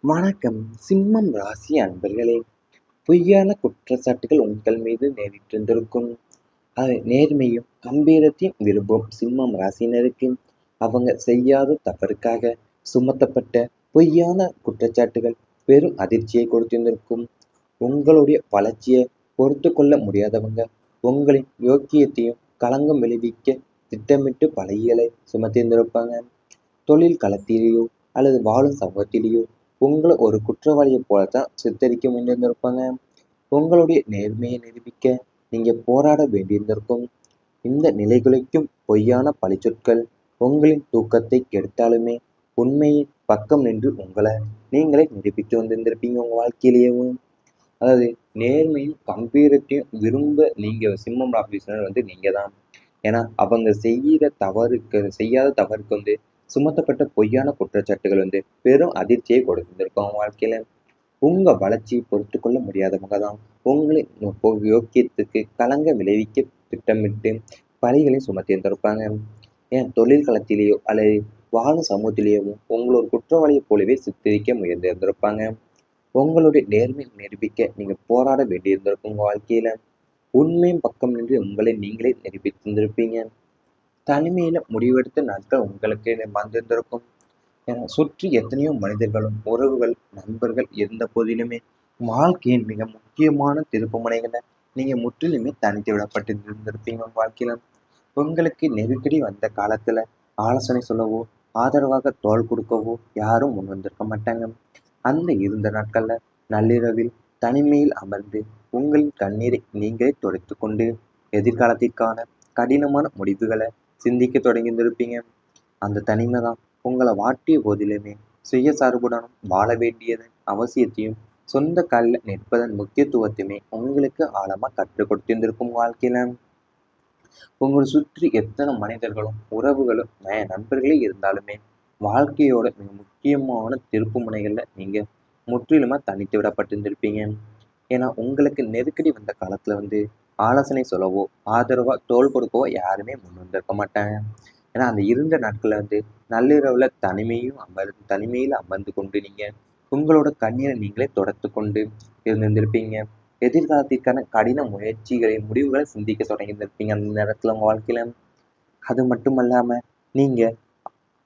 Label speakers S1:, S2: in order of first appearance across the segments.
S1: வணக்கம். சிம்மம் ராசி அன்பர்களே, பொய்யான குற்றச்சாட்டுகள் உங்கள் மீது நேரிட்டிருந்திருக்கும். அது நேர்மையும் கம்பீரத்தையும் விரும்பும் சிம்மம் ராசியினருக்கு அவங்க செய்யாத தவறுக்காக சுமத்தப்பட்ட பொய்யான குற்றச்சாட்டுகள் பெரும் அதிர்ச்சியை கொடுத்திருந்திருக்கும். உங்களுடைய வளர்ச்சியை பொறுத்து கொள்ள முடியாதவங்க உங்களின் யோக்கியத்தையும் களங்கம் விளைவிக்க திட்டமிட்டு பழிகளை சுமத்தியிருந்திருப்பாங்க. தொழில் களத்திலேயோ அல்லது வாழும் சமூகத்திலேயோ உங்களை ஒரு குற்றவாளியைப் போலத்தான் சித்தரிக்க முன்னிருந்திருப்பாங்க. உங்களுடைய நேர்மையை நிரூபிக்க நீங்க போராட வேண்டியிருந்திருக்கும். இந்த நிலைகுலைக்கும் பொய்யான பழிச்சொற்கள் உங்களின் தூக்கத்தை கெடுத்தாலுமே உண்மையின் பக்கம் நின்று உங்களை நீங்களே நிரூபித்து வந்திருந்திருப்பீங்க உங்க வாழ்க்கையிலேயும். அதாவது நேர்மையும் கம்பீரத்தையும் விரும்ப நீங்க சிம்மம் ராசினர் நீங்க தான். ஏன்னா அவங்க செய்யாத தவறுக்கு சுமத்தப்பட்ட பொய்யான குற்றச்சாட்டுகள் பெரும் அதிர்ச்சியை கொடுத்திருந்திருக்கும் அவங்க வாழ்க்கையில. உங்க வளர்ச்சியை பொறுத்து கொள்ள முடியாதவங்க தான் உங்களின் யோக்கியத்துக்கு களங்க விளைவிக்க திட்டமிட்டு பழிகளை சுமத்தியிருந்திருப்பாங்க. ஏன் தொழில் களத்திலேயோ அல்லது வாழும் சமூகத்திலேயோ உங்களை ஒரு குற்றவாளியை போலவே சித்தரிக்க முயன்றிருந்திருப்பாங்க. உங்களுடைய நேர்மை நிரூபிக்க நீங்க போராட வேண்டியிருந்திருக்கும் உங்க வாழ்க்கையில. உண்மையின் பக்கம் நின்று உங்களை நீங்களே நிரூபித்திருந்திருப்பீங்க. தனிமையில முடிவெடுத்த நாட்கள் உங்களுக்கு வந்திருந்திருக்கும். ஏன்னா சுற்றி எத்தனையோ மனிதர்களும் உறவுகள் நண்பர்கள் இருந்த போதிலுமே வாழ்க்கையின் மிக முக்கியமான திருப்புமுனைகளை நீங்க முற்றிலுமே தனித்து விடப்பட்டு இருந்திருப்பீங்க உங்க வாழ்க்கையில. உங்களுக்கு நெருக்கடி வந்த காலத்துல ஆலோசனை சொல்லவோ ஆதரவாக தோள் கொடுக்கவோ யாரும் முன் வந்திருக்க மாட்டாங்க. அந்த இருந்த நாட்கள்ல நள்ளிரவில் தனிமையில் அமர்ந்து உங்களின் கண்ணீரை நீங்களே துடைத்து கொண்டு எதிர்காலத்திற்கான கடினமான முடிவுகளை சிந்திக்க தொடங்கியிருந்திருப்பீங்க. அந்த தனிமை தான் உங்களை வாட்டிய போதிலுமே சுயசார்புடனும் வாழ வேண்டியதன் அவசியத்தையும் சொந்த காலில் நிற்பதன் முக்கியத்துவத்தையுமே உங்களுக்கு ஆழமா கற்றுக் கொடுத்திருந்திருக்கும் வாழ்க்கையில. உங்களை சுற்றி எத்தனை மனிதர்களும் உறவுகளும் நண்பர்களே இருந்தாலுமே வாழ்க்கையோட மிக முக்கியமான திருப்பு முனைகள்ல நீங்க முற்றிலுமா தனித்து விடப்பட்டிருந்திருப்பீங்க. ஏன்னா உங்களுக்கு நெருக்கடி வந்த காலத்துல ஆலோசனை சொல்லவோ ஆதரவா தோள் கொடுக்கவோ யாருமே முன் வந்திருக்க மாட்டாங்க. ஏன்னா அந்த இருந்த நாட்கள்ல நள்ளிரவுல தனிமையில அமர்ந்து கொண்டு நீங்க உங்களோட கண்ணீரை நீங்களே தொடர்த்து கொண்டு இருந்திருப்பீங்க. எதிர்காலத்திற்கான கடின முடிவுகளை சிந்திக்க தொடங்கியிருந்திருப்பீங்க அந்த நேரத்துல உங்க வாழ்க்கையில. அது மட்டுமல்லாம நீங்க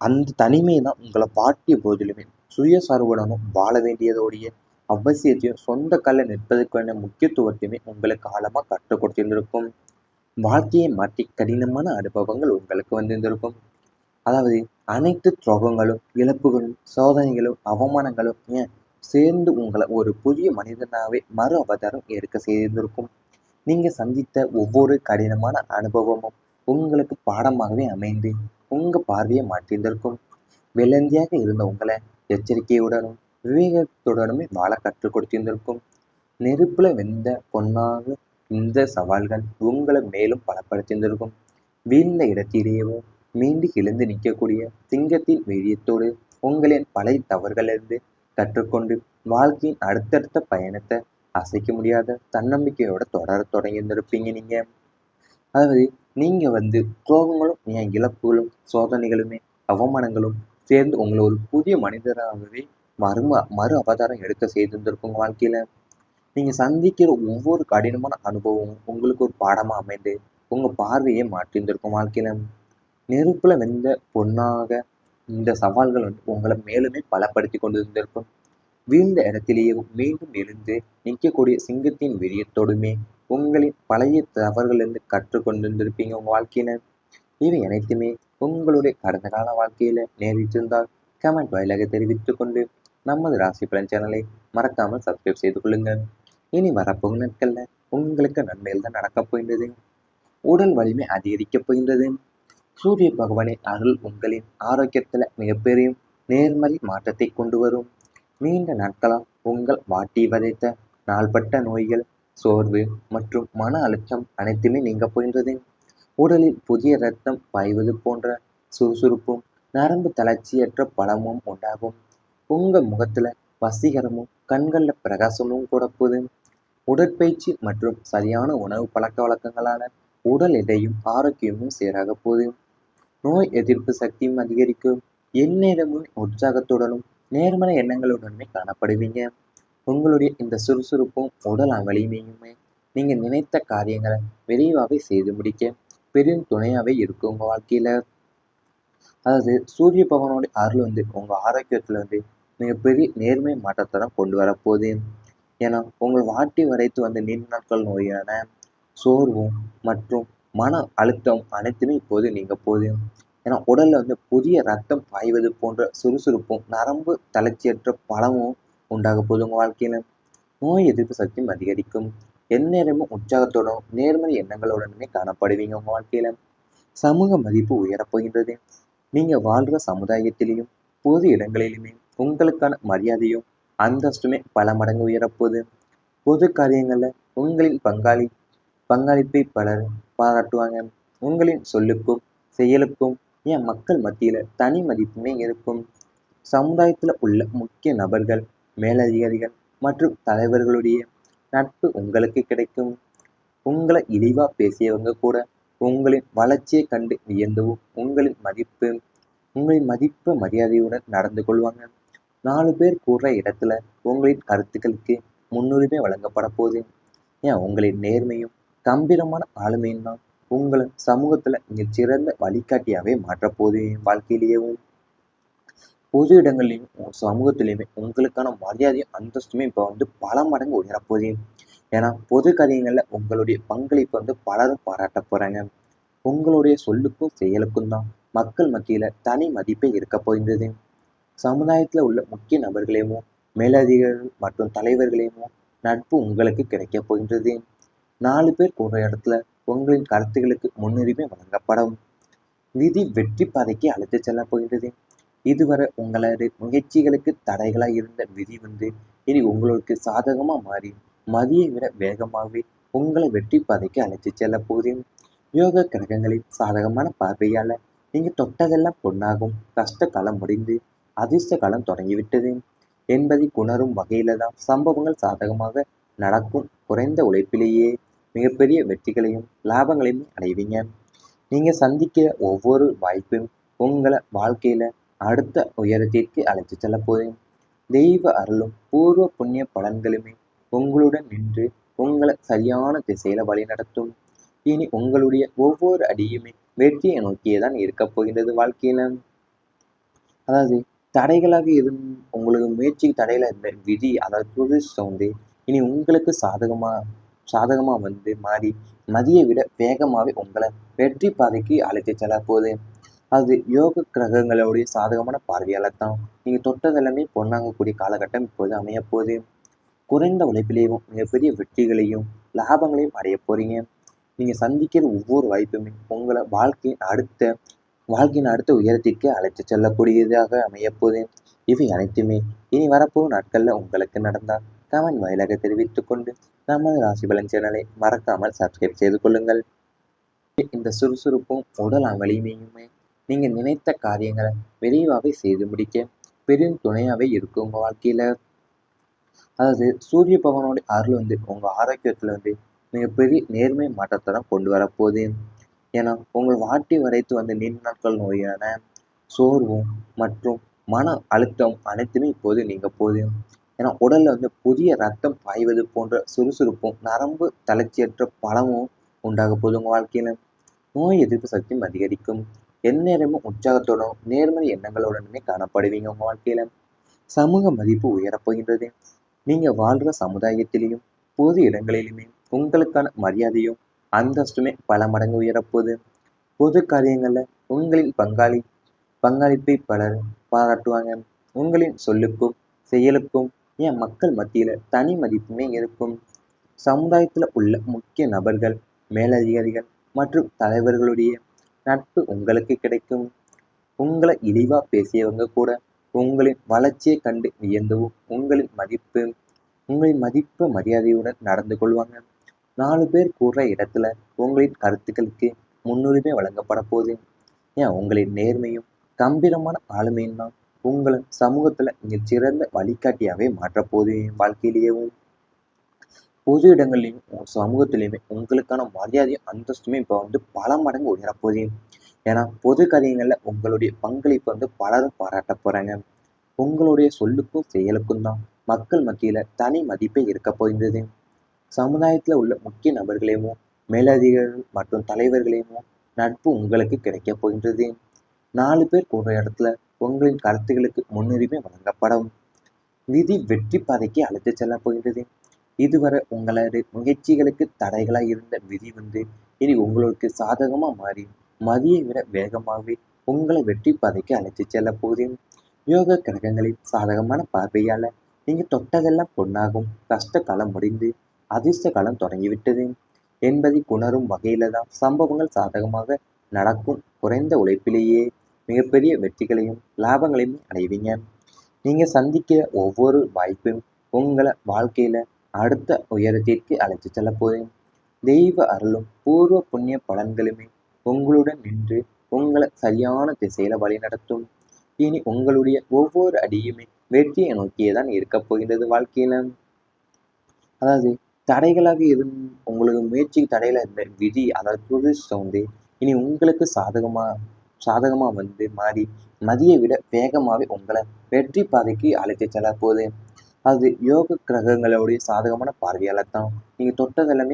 S1: அந்த தனிமையை தான் உங்களை வாட்டிய போதிலுமே சுயசார்புடனும் வாழ வேண்டியதோடைய அவசியத்தையும் சொந்த காலில் நிற்பதற்கான முக்கியத்துவத்தையுமே உங்களுக்கு ஆழமா கற்றுக் கொடுத்திருந்திருக்கும். வாழ்க்கையை மாற்றி கடினமான அனுபவங்கள் உங்களுக்கு வந்திருந்திருக்கும். அதாவது அனைத்து துரோகங்களும் இழப்புகளும் சோதனைகளும் அவமானங்களும் ஏன் சேர்ந்து உங்களை ஒரு புதிய மனிதனாவே மறு அவதாரம் எடுக்க செய்திருந்திருக்கும். நீங்க சந்தித்த ஒவ்வொரு கடினமான அனுபவமும் உங்களுக்கு பாடமாகவே அமைந்து உங்க பார்வையை மாற்றியிருந்திருக்கும். வெள்ளந்தியாக இருந்த உங்களை எச்சரிக்கையுடனும் விவேகத்துடனுமே வாழ கற்றுக் கொடுத்திருந்திருக்கும். நெருப்புல வெந்த பொன்னாக இந்த சவால்கள் உங்களை மேலும் பலப்படுத்தியிருந்திருக்கும். வீழ்ந்த இடத்திலேயோ மீண்டு எழுந்து நிற்கக்கூடிய சிங்கத்தின் வீரியத்தோடு உங்களின் பழைய தவறுகளிலிருந்து கற்றுக்கொண்டு வாழ்க்கையின் அடுத்தடுத்த பயணத்தை அசைக்க முடியாத தன்னம்பிக்கையோட தொடர தொடங்கியிருந்திருப்பீங்க நீங்க. அதாவது நீங்க துரோகங்களும் என் இழப்புகளும் சோதனைகளுமே அவமானங்களும் சேர்ந்து உங்களை ஒரு புதிய மனிதராகவே மறு அவதாரம் எடுக்க செய்திருந்திருக்கும் உங்க வாழ்க்கையில. நீங்க சந்திக்கிற ஒவ்வொரு கடினமான அனுபவமும் உங்களுக்கு ஒரு பாடமா அமைந்து உங்க பார்வையை மாற்றியிருந்திருக்கும் வாழ்க்கையில. நெருப்புல வெந்த பொன்னாக இந்த சவால்கள் உங்களை மேலுமே பலப்படுத்தி கொண்டு இருந்திருக்கும். வீழ்ந்த இடத்திலேயே மீண்டும் எழுந்து நிற்கக்கூடிய சிங்கத்தின் வீரியத்தோடுமே உங்களின் பழைய தவறுகளிலிருந்து கற்றுக்கொண்டிருந்திருப்பீங்க உங்க வாழ்க்கையில. இவை அனைத்துமே உங்களுடைய கடந்த கால வாழ்க்கையில நேரிட்டிருந்தால் கமெண்ட் வாயிலாக தெரிவித்துக் கொண்டு நமது ராசி பலன் சேனலை மறக்காமல் சப்ஸ்கிரைப் செய்து கொள்ளுங்கள். இனி வரப்போகும் நாட்கள்ல உங்களுக்கு நன்மைகள் தான் நடக்கப் போகின்றது. உடல் வலிமை அதிகரிக்கப் போகின்றது. சூரிய பகவானின் அருள் உங்களின் ஆரோக்கியத்துல மிகப்பெரிய நேர்மறை மாற்றத்தை கொண்டு வரும். நீண்ட நாட்களால் உங்கள் வாட்டி வதைத்த நாள்பட்ட நோய்கள் சோர்வு மற்றும் மன அழுத்தம் அனைத்துமே நீங்க போகின்றது. உடலில் புதிய இரத்தம் பாய்வது போன்ற சுறுசுறுப்பும் நரம்பு தளர்ச்சியற்ற பலமும் உண்டாகும். உங்க முகத்துல வசீகரமும் கண்கள்ல பிரகாசமும் கூட போகுது. உடற்பயிற்சி மற்றும் சரியான உணவு பழக்க வழக்கங்களால உடல் எடையும் ஆரோக்கியமும் சீராக போகுது. நோய் எதிர்ப்பு சக்தியும் அதிகரிக்கும். எந்நேரமும் உற்சாகத்துடனும் நேர்மறை எண்ணங்களுடனுமே காணப்படுவீங்க. உங்களுடைய இந்த சுறுசுறுப்பும் உடல் வலிமையுமே நீங்க நினைத்த காரியங்களை விரைவாகவே செய்து முடிக்க பெரும் துணையாவே இருக்கும் உங்க வாழ்க்கையில. அதாவது சூரிய பகவானோட அருள் உங்க ஆரோக்கியத்துல மிகப்பெரிய நேர்மை மாற்றத்தை தான் கொண்டு வரப்போகுது. ஏன்னா உங்கள் வாட்டி வரைத்து நீண்ட நாட்கள் நோயான சோர்வும் மற்றும் மன அழுத்தம் அனைத்துமே இப்போது நீங்க போகுது. ஏன்னா உடல்ல புதிய ரத்தம் பாய்வது போன்ற சுறுசுறுப்பும் நரம்பு தளர்ச்சியற்ற பலமும் உண்டாக போகுது உங்க வாழ்க்கையில. நோய் எதிர்ப்பு சக்தியும் அதிகரிக்கும். எந்நேரமும் உற்சாகத்தோடும் நேர்மறை எண்ணங்களுடனுமே காணப்படுவீங்க உங்க வாழ்க்கையில. சமூக மதிப்பு உயரப்போகின்றது. நீங்க வாழ்ற சமுதாயத்திலையும் பொது இடங்களிலுமே உங்களுக்கான மரியாதையும் அந்தஸ்துமே பல மடங்கு உயரப்போகுது. பொது காரியங்கள்ல உங்களின் பங்களிப்பை பலர் பாராட்டுவாங்க. உங்களின் சொல்லுக்கும் செயலுக்கும் ஏன் மக்கள் மத்தியில தனி மதிப்புமே இருக்கும். சமுதாயத்துல உள்ள முக்கிய நபர்கள், மேலதிகாரிகள் மற்றும் தலைவர்களுடைய நட்பு உங்களுக்கு கிடைக்கும். உங்களை இழிவா பேசியவங்க கூட உங்களின் வளர்ச்சியை கண்டு வியந்தவும் உங்களின் மதிப்பு மரியாதையுடன் நடந்து கொள்வாங்க. 4 பேர் கூடுற இடத்துல உங்களின் கருத்துக்களுக்கு முன்னுரிமை வழங்கப்பட போகுது. ஏன் உங்களின் நேர்மையும் கம்பீரமான ஆளுமையும் தான் உங்களை சமூகத்துல சிறந்த வழிகாட்டியாவே மாற்றப் போகுது. வாழ்க்கையிலேயும் பொது இடங்கள்லையும் சமூகத்திலையுமே உங்களுக்கான மரியாதையும் அந்தஸ்துமே இப்போ பல மடங்கு உயரப்போகுது. ஏன்னா பொது காரியங்கள்ல உங்களுடைய பங்களிப்பு பலரும் பாராட்ட போறாங்க. உங்களுடைய சொல்லுக்கும் செயலுக்கும் தான் மக்கள் மத்தியில தனி மதிப்பே இருக்க போகின்றது. சமுதாயத்துல உள்ள முக்கிய நபர்களையும் மேலதிகாரிகள் மற்றும் தலைவர்களையும் நட்பு உங்களுக்கு கிடைக்க போகின்றது. 4 பேர் கூடுற இடத்துல உங்களின் கருத்துக்களுக்கு முன்னுரிமை வழங்கப்படும். விதி வெற்றி பாதைக்கு அழைத்து செல்ல போகின்றது. இதுவரை உங்களது முயற்சிகளுக்கு தடைகளாய் இருந்த விதி இனி உங்களுக்கு சாதகமா மாறி மதியை விட வேகமாகவே உங்களை வெற்றி பாதைக்கு அழைத்து செல்ல போகுது. யோக கிரகங்களின் சாதகமான பார்வையால நீங்க தொட்டதெல்லாம் பொன்னாகும். கஷ்ட காலம் முடிந்து அதிர்ஷ்ட காலம் தொடங்கிவிட்டது என்பதை உணரும் வகையில தான் சம்பவங்கள் சாதகமாக நடக்கும். குறைந்த உழைப்பிலேயே மிகப்பெரிய வெற்றிகளையும் லாபங்களையும் அடைவீங்க. நீங்க சந்திக்கிற ஒவ்வொரு வாய்ப்பும் உங்களை வாழ்க்கையில அடுத்த உயரத்திற்கு அழைத்து செல்ல போகுது. தெய்வ அருளும் பூர்வ புண்ணிய பலன்களுமே உங்களுடன் நின்று உங்களை சரியான திசையில வழி நடத்தும். இனி உங்களுடைய ஒவ்வொரு அடியுமே வெற்றியை நோக்கியே தான் இருக்க போகின்றது வாழ்க்கையில. அதாவது தடைகளாக உங்களுக்கு முயற்சிக்கு தடையில இருந்த விதி, அதாவது துரதிர்ஷ்டம் இனி உங்களுக்கு சாதகமா மாறி மதியை விட வேகமாவே உங்களை வெற்றி பாதைக்கு அழைத்து செல்ல போகுது. அது யோக கிரகங்களுடைய சாதகமான பார்வையால தான் நீங்க தொட்டதெல்லாமே பொன்னாங்கக்கூடிய காலகட்டம் இப்போது அமைய போகுது. குறைந்த உழைப்பிலேயும் மிகப்பெரிய வெற்றிகளையும் லாபங்களையும் அடைய போறீங்க. நீங்க சந்திக்கிற ஒவ்வொரு வாய்ப்புமே உங்களை வாழ்க்கையின் அடுத்த உயரத்திற்கு அழைத்து செல்லக்கூடியதாக அமையப்போகுது. இவை அனைத்துமே இனி வரப்போகும் நாட்கள்ல உங்களுக்கு நடந்தால் கமெண்ட் வாயிலாக தெரிவித்துக் கொண்டு நமது ராசி பலன் சேனலை மறக்காமல் சப்ஸ்கிரைப் செய்து கொள்ளுங்கள். இந்த சுறுசுறுப்பும் உடல் வலிமையுமே நீங்க நினைத்த காரியங்களை விரைவாகவே செய்து முடிக்க பெரும் துணையாவே இருக்கும் உங்க வாழ்க்கையில. அதாவது சூரிய பகவானோட அருள் உங்க ஆரோக்கியத்துல மிகப்பெரிய நேர்மை மாற்றத்தை தான் கொண்டு வரப்போகுது. ஏன்னா உங்கள் வாட்டி வரைத்து நீண்ட நாட்கள் நோயான சோர்வும் மற்றும் மன அழுத்தம் அனைத்துமே இப்போது நீங்க போகுது. ஏன்னா உடல்ல புதிய ரத்தம் பாய்வது போன்ற சுறுசுறுப்பும் நரம்பு தளர்ச்சியற்ற பலமும் உண்டாக போகுது உங்க வாழ்க்கையில. நோய் எதிர்ப்பு சக்தியும் அதிகரிக்கும். எந்நேரமும் உற்சாகத்தோடும் நேர்மறை எண்ணங்களுடனுமே காணப்படுவீங்க உங்க வாழ்க்கையில. சமூக மதிப்பு உயரப்போகின்றது. நீங்க வாழ்ற சமுதாயத்திலையும் பொது இடங்களிலுமே உங்களுக்கான மரியாதையும் அந்தஸ்துமே பல மடங்கு உயரப்போகுது. பொது காரியங்கள்ல உங்களின் பங்களிப்பை பலர் பாராட்டுவாங்க. உங்களின் சொல்லுக்கும் செயலுக்கும் ஏன் மக்கள் மத்தியில தனி மதிப்புமே இருக்கும். சமுதாயத்துல உள்ள முக்கிய நபர்கள், மேலதிகாரிகள் மற்றும் தலைவர்களுடைய நட்பு உங்களுக்கு கிடைக்கும். உங்களை இழிவா பேசியவங்க கூட உங்களின் வளர்ச்சியை கண்டு வியந்தவும் உங்களின் மதிப்பு மரியாதையுடன் நடந்து கொள்வாங்க. 4 பேர் கூடுற இடத்துல உங்களின் கருத்துக்களுக்கு முன்னுரிமை வழங்கப்பட போகுது. ஏன் உங்களின் நேர்மையும் கம்பீரமான ஆளுமையும் தான் உங்களை சமூகத்துல சிறந்த வழிகாட்டியாவே மாற்றப் போகுது. வாழ்க்கையிலேயும் பொது இடங்கள்லையும் சமூகத்திலையுமே உங்களுக்கான மரியாதையும் அந்தஸ்துமே இப்போ பல மடங்கு உயரப்போகுது. ஏன்னா பொது காரியங்கள்ல உங்களுடைய பங்களிப்பு பலரும் பாராட்ட போறாங்க. உங்களுடைய சொல்லுக்கும் செயலுக்கும் தான் மக்கள் மத்தியில தனி மதிப்பே இருக்க போகின்றது. சமுதாயத்துல உள்ள முக்கிய நபர்களையும் மேலதிகாரிகள் மற்றும் தலைவர்களையும் நட்பு உங்களுக்கு கிடைக்கப் போகின்றது. 4 பேர் கூடுற இடத்துல உங்களின் கருத்துக்களுக்கு முன்னுரிமை வழங்கப்படும். விதி வெற்றி பாதைக்கு அழைத்துச் செல்லப் போகின்றது. இதுவரை உங்களது முயற்சிகளுக்கு தடைகளாய் இருந்த விதி இனி உங்களுக்கு சாதகமா மாறி மதியை விட வேகமாகவே உங்களை வெற்றி பாதைக்கு அழைத்துச் செல்லப் போகுது. யோக கிரகங்களின் சாதகமான பார்வையால நீங்க தொட்டதெல்லாம் பொன்னாகும். கஷ்ட காலம் முடிந்து அதிர்ஷ்ட காலம் தொடங்கிவிட்டது என்பதை உணரும் வகையில தான் சம்பவங்கள் சாதகமாக நடக்கும். குறைந்த உழைப்பிலேயே மிகப்பெரிய வெற்றிகளையும் லாபங்களையும் அடைவீங்க. நீங்க சந்திக்கிற ஒவ்வொரு வாய்ப்பும் உங்களை வாழ்க்கையில அடுத்த உயரத்திற்கு அழைத்துச் செல்ல போகுது. தெய்வ அருளும் பூர்வ புண்ணிய பலன்களுமே உங்களுடன் நின்று உங்களை சரியான திசையில வழிநடத்தும். இனி உங்களுடைய ஒவ்வொரு அடியுமே வெற்றியை நோக்கியே தான் இருக்கப் போகின்றது வாழ்க்கையில. அதாவது தடைகளாக உங்களுக்கு முயற்சிக்கு தடையில இருந்த விதி, அதாவது துரதிர்ஷ்டம் இனி உங்களுக்கு சாதகமா மாறி மதியை விட வேகமாவே உங்களை வெற்றி பாதைக்கு அழைத்துச் செல்ல போகுது. அது யோக கிரகங்களுடைய சாதகமான பார்வையால தான் நீங்க தொட்டதெல்லாமே